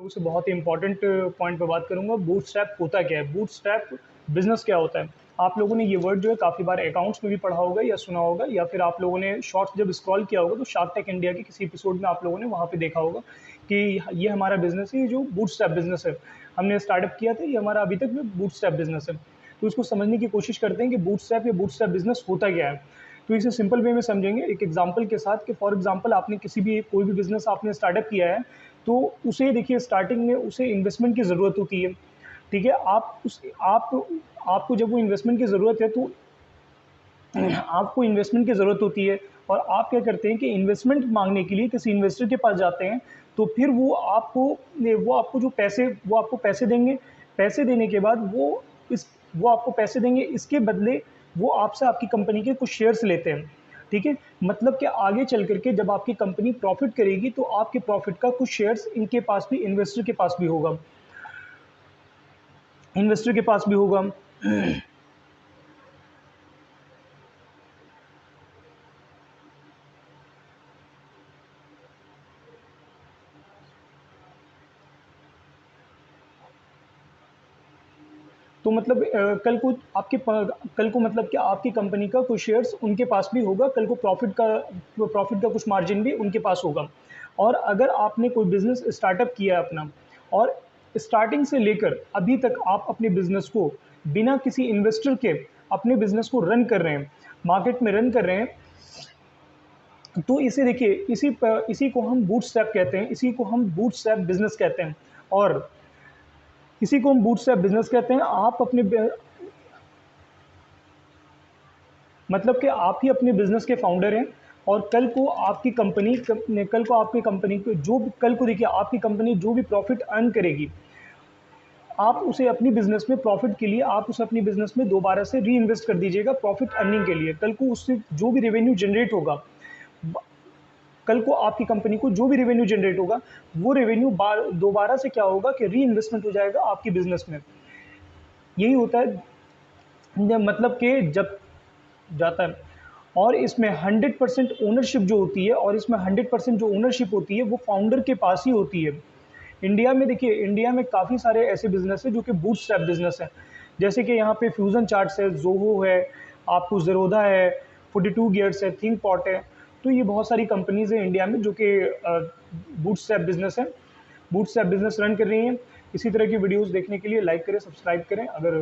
शुरू से बहुत ही इंपॉर्टेंट पॉइंट पे बात करूँगा। बूटस्ट्रैप होता क्या है? बूटस्ट्रैप बिज़नेस क्या होता है? आप लोगों ने ये वर्ड जो है काफ़ी बार अकाउंट्स में भी पढ़ा होगा या सुना होगा, या फिर आप लोगों ने शॉर्ट्स जब स्क्रॉल किया होगा तो शार्क टैंक इंडिया के किसी एपिसोड में आप लोगों ने वहाँ पे देखा होगा कि ये हमारा बिज़नेस है, ये जो बूटस्ट्रैप बिज़नेस है, हमने स्टार्टअप किया था, ये हमारा अभी तक में बूटस्ट्रैप बिज़नेस है। तो इसको समझने की कोशिश करते हैं कि बूटस्ट्रैप या बूटस्ट्रैप बिज़नेस होता क्या है? तो इसे सिंपल वे में समझेंगे एक एग्जांपल के साथ कि फॉर एग्जांपल आपने किसी भी कोई भी बिज़नेस आपने स्टार्टअप किया है, तो उसे देखिए स्टार्टिंग में उसे इन्वेस्टमेंट की ज़रूरत होती है, ठीक है? आपको जब वो इन्वेस्टमेंट की ज़रूरत है तो आपको इन्वेस्टमेंट की ज़रूरत होती है, और आप क्या करते हैं कि इन्वेस्टमेंट माँगने के लिए किसी इन्वेस्टर के पास जाते हैं, तो फिर वो आपको पैसे देंगे। पैसे देने के बाद वो आपको पैसे देंगे, इसके बदले वो आपसे आपकी कंपनी के कुछ शेयर्स लेते हैं, ठीक है? मतलब कि आगे चल कर के जब आपकी कंपनी प्रॉफ़िट करेगी, तो आपके प्रॉफ़िट का कुछ शेयर्स इनके पास भी, इन्वेस्टर के पास भी होगा। तो मतलब कल को मतलब कि आपकी कंपनी का कुछ शेयर्स उनके पास भी होगा, कल को प्रॉफिट का कुछ मार्जिन भी उनके पास होगा। और अगर आपने कोई बिज़नेस स्टार्टअप किया है अपना, और स्टार्टिंग से लेकर अभी तक आप अपने बिज़नेस को बिना किसी इन्वेस्टर के अपने बिज़नेस को रन कर रहे हैं, मार्केट में रन कर रहे हैं, तो इसे देखिए, इसी को हम बूटस्ट्रैप कहते हैं, इसी को हम बूटस्ट्रैप बिज़नेस कहते हैं। और इसी को हम बूटस्ट्रैप बिज़नेस कहते हैं। मतलब कि आप ही अपने बिज़नेस के फाउंडर हैं, और कल को देखिए आपकी कंपनी जो भी प्रॉफ़िट अर्न करेगी, आप उसे अपनी बिज़नेस में प्रॉफ़िट के लिए आप उसे अपनी बिज़नेस में दोबारा से रीइन्वेस्ट कर दीजिएगा प्रॉफ़िट अर्निंग के लिए। कल को उससे जो भी रेवेन्यू जनरेट होगा, ब कल को आपकी कंपनी को जो भी रेवेन्यू जनरेट होगा, वो रेवेन्यू दोबारा से क्या होगा कि रीइन्वेस्टमेंट हो जाएगा आपकी बिज़नेस में। यही होता है, मतलब कि जब जाता है। और इसमें 100% ओनरशिप जो होती है, और इसमें 100% जो ओनरशिप होती है वो फाउंडर के पास ही होती है। इंडिया में देखिए, इंडिया में काफ़ी सारे ऐसे बिज़नेस हैं जो कि बूटस्ट्रैप बिज़नेस हैं। जैसे कि यहाँ पे फ्यूज़न चार्ट्स है, ज़ोहो है, आपको ज़ेरोधा है, 42 गियर्स है, थिंकपॉट है। तो ये बहुत सारी कंपनीज़ हैं इंडिया में जो कि बूटस्ट्रैप बिज़नेस है, बूटस्ट्रैप बिज़नेस रन कर रही हैं। इसी तरह की वीडियोज़ देखने के लिए लाइक करें, सब्सक्राइब करें। अगर